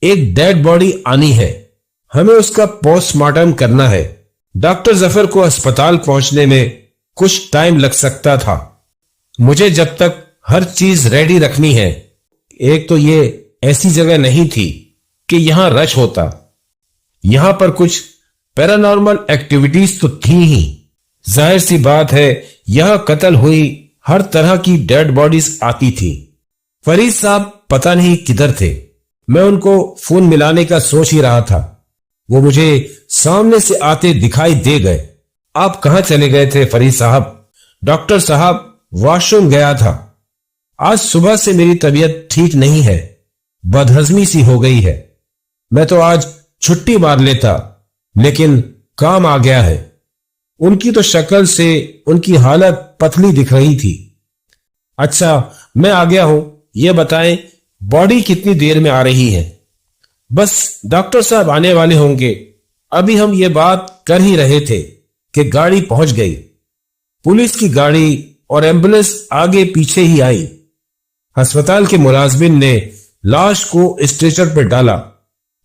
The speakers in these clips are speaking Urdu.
ایک ڈیڈ باڈی آنی ہے، ہمیں اس کا پوسٹ مارٹم کرنا ہے۔ ڈاکٹر ظفر کو اسپتال پہنچنے میں کچھ ٹائم لگ سکتا تھا، مجھے جب تک ہر چیز ریڈی رکھنی ہے۔ ایک تو یہ ایسی جگہ نہیں تھی کہ یہاں رش ہوتا، یہاں پر کچھ پیرانارمل ایکٹیویٹیز تو تھی ہی، ظاہر سی بات ہے یہاں قتل ہوئی ہر طرح کی ڈیڈ باڈیز آتی تھی۔ فرید صاحب پتہ نہیں کدھر تھے، میں ان کو فون ملانے کا سوچ ہی رہا تھا، وہ مجھے سامنے سے آتے دکھائی دے گئے۔ آپ کہاں چلے گئے تھے فرید صاحب؟ ڈاکٹر صاحب واش روم گیا تھا، آج صبح سے میری طبیعت ٹھیک نہیں ہے، بدہضمی سی ہو گئی ہے، میں تو آج چھٹی مار لیتا لیکن کام آ گیا ہے۔ ان کی تو شکل سے ان کی حالت پتلی دکھ رہی تھی۔ اچھا میں آ گیا ہوں، یہ بتائیں باڈی کتنی دیر میں آ رہی ہے؟ بس ڈاکٹر صاحب آنے والے ہوں گے، ابھی ہم یہ بات کر ہی رہے تھے کہ گاڑی پہنچ گئی۔ پولیس کی گاڑی اور ایمبولینس آگے پیچھے ہی آئی۔ ہسپتال کے ملازمین نے لاش کو اسٹریچر پر ڈالا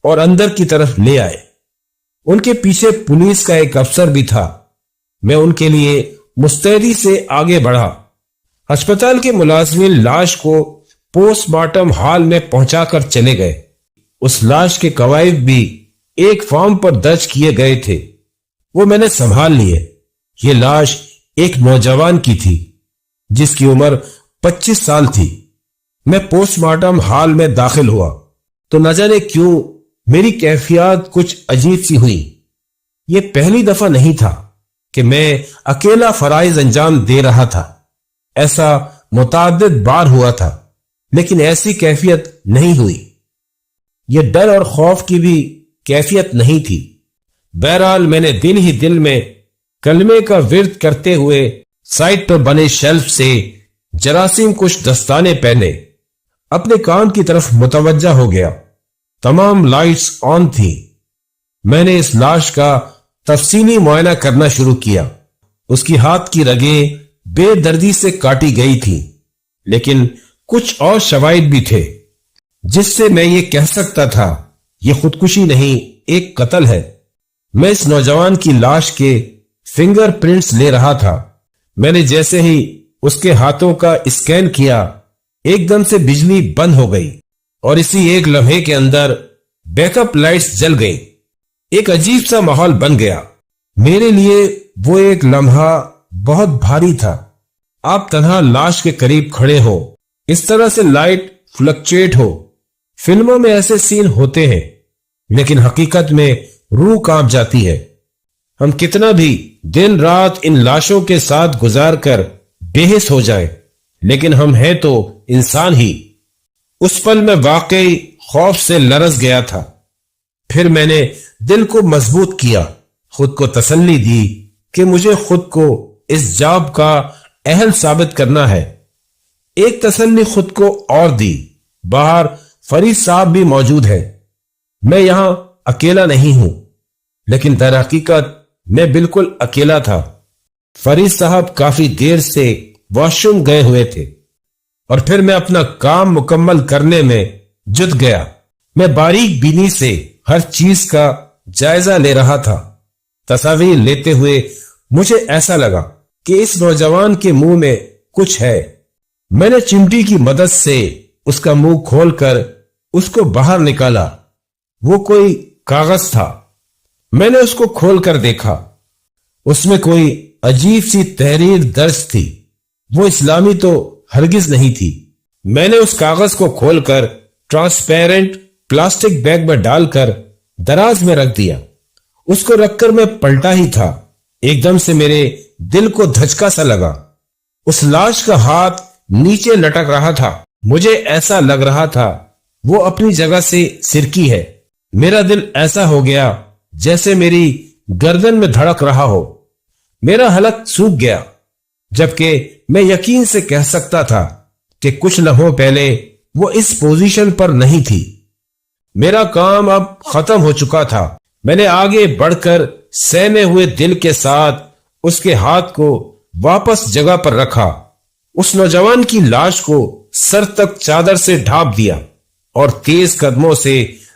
اور اندر کی طرف لے آئے۔ ان کے پیچھے پولیس کا ایک افسر بھی تھا، میں ان کے لیے مستعدی سے آگے بڑھا۔ ہسپتال کے ملازمین لاش کو پوسٹ مارٹم ہال میں پہنچا کر چلے گئے۔ اس لاش کے قوائف بھی ایک فارم پر درج کیے گئے تھے، وہ میں نے سنبھال لیے۔ یہ لاش ایک نوجوان کی تھی جس کی عمر 25 سال تھی۔ میں پوسٹ مارٹم ہال میں داخل ہوا تو نہ جانے کیوں میری کیفیات کچھ عجیب سی ہوئی۔ یہ پہلی دفعہ نہیں تھا کہ میں اکیلا فرائض انجام دے رہا تھا، ایسا متعدد بار ہوا تھا لیکن ایسی کیفیت نہیں ہوئی۔ یہ ڈر اور خوف کی بھی کیفیت نہیں تھی۔ بہرحال میں نے دل ہی دل میں کلمے کا ورد کرتے ہوئے سائٹ پر بنے شیلف سے جراثیم کش دستانے پہنے اپنے کام کی طرف متوجہ ہو گیا۔ تمام لائٹس آن تھی۔ میں نے اس لاش کا تفصیلی معائنہ کرنا شروع کیا۔ اس کی ہاتھ کی رگیں بے دردی سے کاٹی گئی تھی، لیکن کچھ اور شواہد بھی تھے جس سے میں یہ کہہ سکتا تھا یہ خودکشی نہیں، ایک قتل ہے۔ میں اس نوجوان کی لاش کے فنگر پرنٹس لے رہا تھا۔ میں نے جیسے ہی اس کے ہاتھوں کا اسکین کیا، ایک دم سے بجلی بند ہو گئی اور اسی ایک لمحے کے اندر بیک اپ لائٹس جل گئی۔ ایک عجیب سا ماحول بن گیا۔ میرے لیے وہ ایک لمحہ بہت بھاری تھا۔ آپ تنہا لاش کے قریب کھڑے ہو، اس طرح سے لائٹ فلکچویٹ ہو۔ فلموں میں ایسے سین ہوتے ہیں لیکن حقیقت میں روح کانپ جاتی ہے۔ ہم کتنا بھی دن رات ان لاشوں کے ساتھ گزار کر بے حس ہو جائیں لیکن ہم ہیں تو انسان ہی۔ اس پل میں واقعی خوف سے لرز گیا تھا۔ پھر میں نے دل کو مضبوط کیا، خود کو تسلی دی کہ مجھے خود کو اس جاب کا اہل ثابت کرنا ہے۔ ایک تسلی خود کو اور دی، باہر فرید صاحب بھی موجود ہے، میں یہاں اکیلا نہیں ہوں۔ لیکن در حقیقت میں بالکل اکیلا تھا۔ فرید صاحب کافی دیر سے واش روم گئے ہوئے تھے اور پھر میں اپنا کام مکمل کرنے میں جٹ گیا۔ میں باریک بینی سے ہر چیز کا جائزہ لے رہا تھا۔ تصاویر لیتے ہوئے مجھے ایسا لگا کہ اس نوجوان کے منہ میں کچھ ہے۔ میں نے چمٹی کی مدد سے اس کا منہ کھول کر اس کو باہر نکالا۔ وہ کوئی کاغذ تھا۔ میں نے اس کو کھول کر دیکھا، اس میں کوئی عجیب سی تحریر درج تھی۔ وہ اسلامی تو ہرگز نہیں تھی۔ میں نے اس کاغذ کو کھول کر ٹرانسپیرنٹ پلاسٹک بیگ میں ڈال کر دراز میں رکھ دیا۔ اس کو رکھ کر میں پلٹا ہی تھا، ایک دم سے میرے دل کو دھچکا سا لگا۔ اس لاش کا ہاتھ نیچے لٹک رہا تھا۔ مجھے ایسا لگ رہا تھا وہ اپنی جگہ سے سرکی ہے۔ میرا دل ایسا ہو گیا جیسے میری گردن میں دھڑک رہا ہو۔ میرا حلق سوکھ گیا، جبکہ میں یقین سے کہہ سکتا تھا کہ کچھ لمحوں پہلے وہ اس پوزیشن پر نہیں تھی۔ میرا کام اب ختم ہو چکا تھا۔ میں نے آگے بڑھ کر سہمے ہوئے دل کے ساتھ اس کے ہاتھ کو واپس جگہ پر رکھا، اس نوجوان کی لاش کو سر تک چادر سے ڈھانپ دیا اور تیز قدموں سے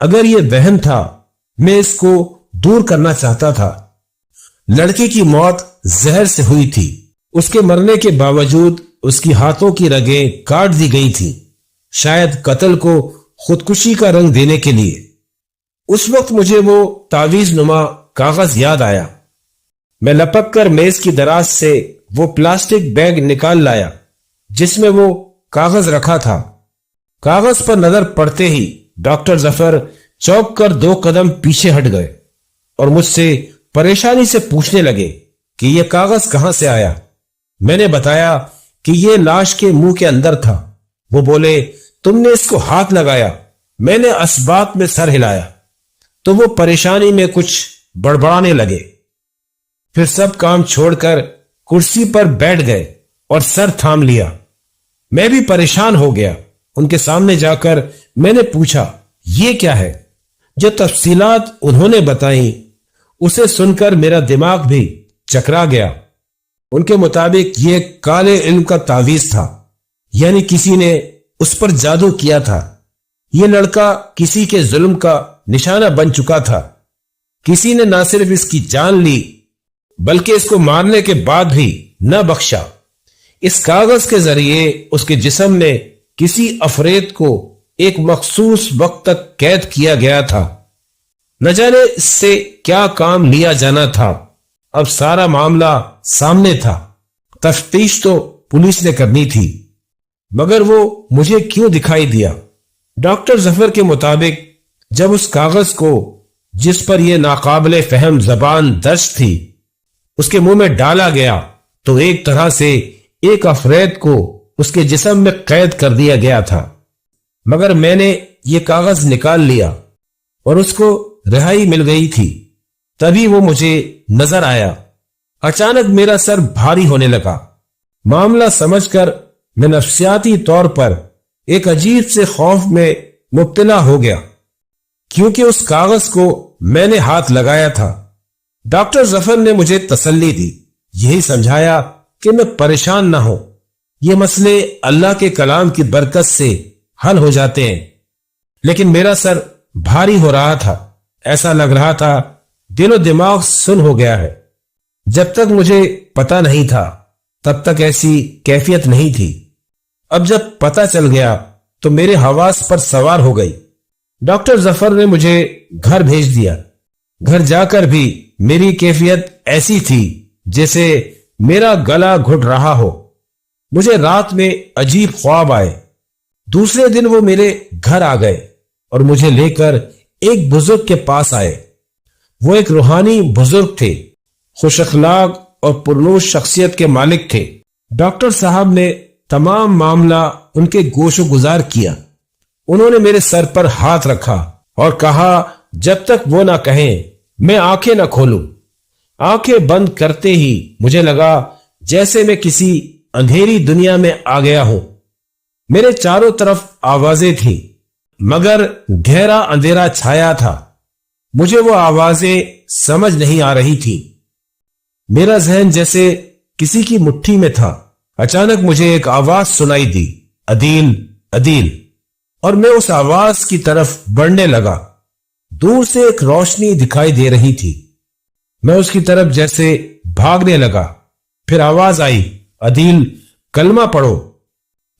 اگر یہ وہم تھا، میں اس کو دور کرنا چاہتا تھا۔ لڑکی کی موت زہر سے ہوئی تھی۔ اس کے مرنے کے باوجود اس کی ہاتھوں کی رگیں کاٹ دی گئی تھی، شاید قتل کو خودکشی کا رنگ دینے کے لیے۔ اس وقت مجھے وہ تعویذ نما کاغذ یاد آیا۔ میں لپک کر میز کی دراز سے وہ پلاسٹک بیگ نکال لایا جس میں وہ کاغذ رکھا تھا۔ کاغذ پر نظر پڑتے ہی ڈاکٹر ظفر چونک کر 2 قدم پیچھے ہٹ گئے اور مجھ سے پریشانی سے پوچھنے لگے کہ یہ کاغذ کہاں سے آیا۔ میں نے بتایا کہ یہ لاش کے منہ کے اندر تھا۔ وہ بولے، تم نے اس کو ہاتھ لگایا؟ میں نے اسبات میں سر ہلایا تو وہ پریشانی میں کچھ بڑبڑانے لگے، پھر سب کام چھوڑ کر کرسی پر بیٹھ گئے اور سر تھام لیا۔ میں بھی پریشان ہو گیا۔ ان کے سامنے جا کر میں نے پوچھا، یہ کیا ہے؟ جو تفصیلات انہوں نے بتائیں اسے سن کر میرا دماغ بھی چکرا گیا۔ ان کے مطابق یہ کالے علم کا تعویذ تھا، یعنی کسی نے اس پر جادو کیا تھا۔ یہ لڑکا کسی کے ظلم کا نشانہ بن چکا تھا۔ کسی نے نہ صرف اس کی جان لی بلکہ اس کو مارنے کے بعد بھی نہ بخشا۔ اس کاغذ کے ذریعے اس کے جسم میں کسی افریت کو ایک مخصوص وقت تک قید کیا گیا تھا۔ نہ جانے اس سے کیا کام لیا جانا تھا۔ اب سارا معاملہ سامنے تھا۔ تفتیش تو پولیس نے کرنی تھی، مگر وہ مجھے کیوں دکھائی دیا؟ ڈاکٹر ظفر کے مطابق جب اس کاغذ کو، جس پر یہ ناقابل فہم زبان درج تھی، اس کے منہ میں ڈالا گیا تو ایک طرح سے ایک افریت کو اس کے جسم میں قید کر دیا گیا تھا۔ مگر میں نے یہ کاغذ نکال لیا اور اس کو رہائی مل گئی تھی۔ تبھی وہ مجھے نظر آیا۔ اچانک میرا سر بھاری ہونے لگا۔ معاملہ سمجھ کر میں نفسیاتی طور پر ایک عجیب سے خوف میں مبتلا ہو گیا، کیونکہ اس کاغذ کو میں نے ہاتھ لگایا تھا۔ ڈاکٹر ظفر نے مجھے تسلی دی، یہی سمجھایا کہ میں پریشان نہ ہوں، یہ مسئلے اللہ کے کلام کی برکت سے حل ہو جاتے ہیں۔ لیکن میرا سر بھاری ہو رہا تھا، ایسا لگ رہا تھا دل و دماغ سن ہو گیا ہے۔ جب تک مجھے پتا نہیں تھا تب تک ایسی کیفیت نہیں تھی۔ اب جب پتا چل گیا تو میرے حواس پر سوار ہو گئی۔ ڈاکٹر ظفر نے مجھے گھر بھیج دیا۔ گھر جا کر بھی میری کیفیت ایسی تھی جیسے میرا گلا گھٹ رہا ہو۔ مجھے رات میں عجیب خواب آئے۔ دوسرے دن وہ میرے گھر آ گئے اور مجھے لے کر ایک بزرگ کے پاس آئے۔ وہ ایک روحانی بزرگ تھے، خوش اخلاق اور پرنور شخصیت کے مالک تھے۔ ڈاکٹر صاحب نے تمام معاملہ ان کے گوش و گزار کیا۔ انہوں نے میرے سر پر ہاتھ رکھا اور کہا جب تک وہ نہ کہیں میں آنکھیں نہ کھولوں۔ آنکھیں بند کرتے ہی مجھے لگا جیسے میں کسی اندھیری دنیا میں آ گیا ہوں۔ میرے چاروں طرف آوازیں تھیں مگر گہرا اندھیرا چھایا تھا۔ مجھے وہ آوازیں سمجھ نہیں آ رہی تھی۔ میرا ذہن جیسے کسی کی مٹھی میں تھا۔ اچانک مجھے ایک آواز سنائی دی، عدیل عدیل، اور میں اس آواز کی طرف بڑھنے لگا۔ دور سے ایک روشنی دکھائی دے رہی تھی۔ میں اس کی طرف جیسے بھاگنے لگا۔ پھر آواز آئی، عدیل کلمہ پڑھو۔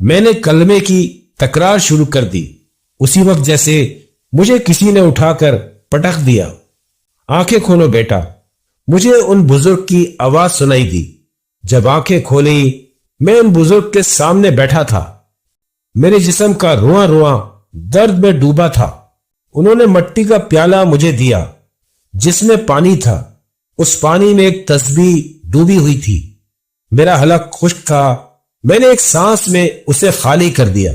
میں نے کلمے کی تکرار شروع کر دی۔ اسی وقت جیسے مجھے کسی نے اٹھا کر پٹخ دیا۔ آنکھیں کھولو بیٹا۔ مجھے ان بزرگ کی آواز سنائی دی۔ جب آنکھیں کھولی میں ان بزرگ کے سامنے بیٹھا تھا۔ میرے جسم کا رواں رواں درد میں ڈوبا تھا۔ انہوں نے مٹی کا پیالہ مجھے دیا جس میں پانی تھا۔ اس پانی میں ایک تسبیح ڈوبی ہوئی تھی۔ میرا حلق خشک تھا۔ میں نے ایک سانس میں اسے خالی کر دیا۔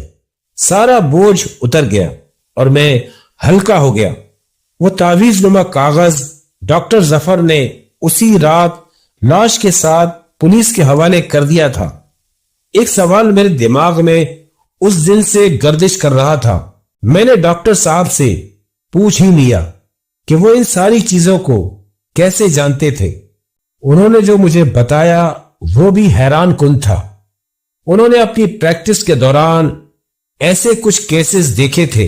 سارا بوجھ اتر گیا اور میں ہلکا ہو گیا۔ وہ تعویذ نما کاغذ ڈاکٹر ظفر نے اسی رات لاش کے ساتھ پولیس کے حوالے کر دیا تھا۔ ایک سوال میرے دماغ میں اس دن سے گردش کر رہا تھا۔ میں نے ڈاکٹر صاحب سے پوچھ ہی لیا کہ وہ ان ساری چیزوں کو کیسے جانتے تھے۔ انہوں نے جو مجھے بتایا وہ بھی حیران کن تھا۔ انہوں نے اپنی پریکٹس کے دوران ایسے کچھ کیسز دیکھے تھے۔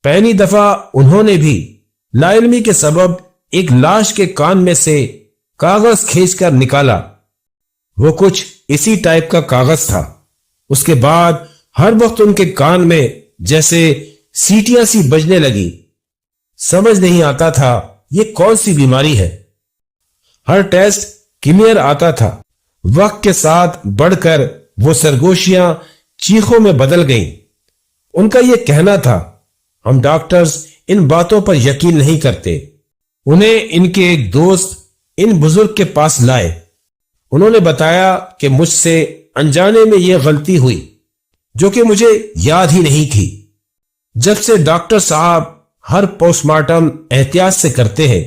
پہلی دفعہ انہوں نے بھی لا علمی کے سبب ایک لاش کے کان میں سے کاغذ کھینچ کر نکالا۔ وہ کچھ اسی ٹائپ کا کاغذ تھا۔ اس کے بعد ہر وقت ان کے کان میں جیسے سیٹیاں سی بجنے لگی۔ سمجھ نہیں آتا تھا یہ کون سی بیماری ہے۔ ہر ٹیسٹ کلیئر آتا تھا۔ وقت کے ساتھ بڑھ کر وہ سرگوشیاں چیخوں میں بدل گئیں۔ ان کا یہ کہنا تھا، ہم ڈاکٹرز ان باتوں پر یقین نہیں کرتے۔ انہیں ان کے ایک دوست ان بزرگ کے پاس لائے۔ انہوں نے بتایا کہ مجھ سے انجانے میں یہ غلطی ہوئی جو کہ مجھے یاد ہی نہیں تھی۔ جب سے ڈاکٹر صاحب ہر پوسٹ مارٹم احتیاط سے کرتے ہیں،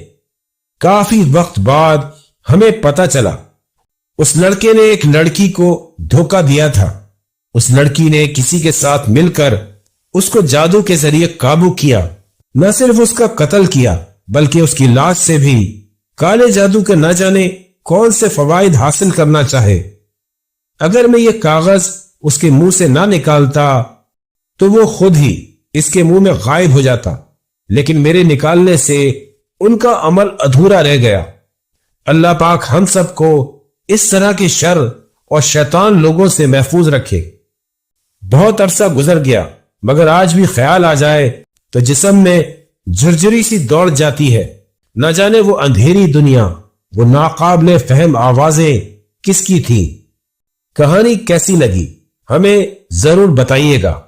کافی وقت بعد ہمیں پتہ چلا اس لڑکے نے ایک لڑکی کو دھوکہ دیا تھا۔ اس لڑکی نے کسی کے ساتھ مل کر اس کو جادو کے ذریعے قابو کیا۔ نہ صرف اس کا قتل کیا بلکہ اس کی لاش سے بھی کالے جادو کے نہ جانے کون سے فوائد حاصل کرنا چاہے۔ اگر میں یہ کاغذ اس کے منہ سے نہ نکالتا تو وہ خود ہی اس کے منہ میں غائب ہو جاتا، لیکن میرے نکالنے سے ان کا عمل ادھورا رہ گیا۔ اللہ پاک ہم سب کو اس طرح کے شر اور شیطان لوگوں سے محفوظ رکھے۔ بہت عرصہ گزر گیا مگر آج بھی خیال آ جائے تو جسم میں جھرجھری سی دوڑ جاتی ہے۔ نہ جانے وہ اندھیری دنیا، وہ ناقابل فہم آوازیں کس کی تھی۔ کہانی کیسی لگی ہمیں ضرور بتائیے گا۔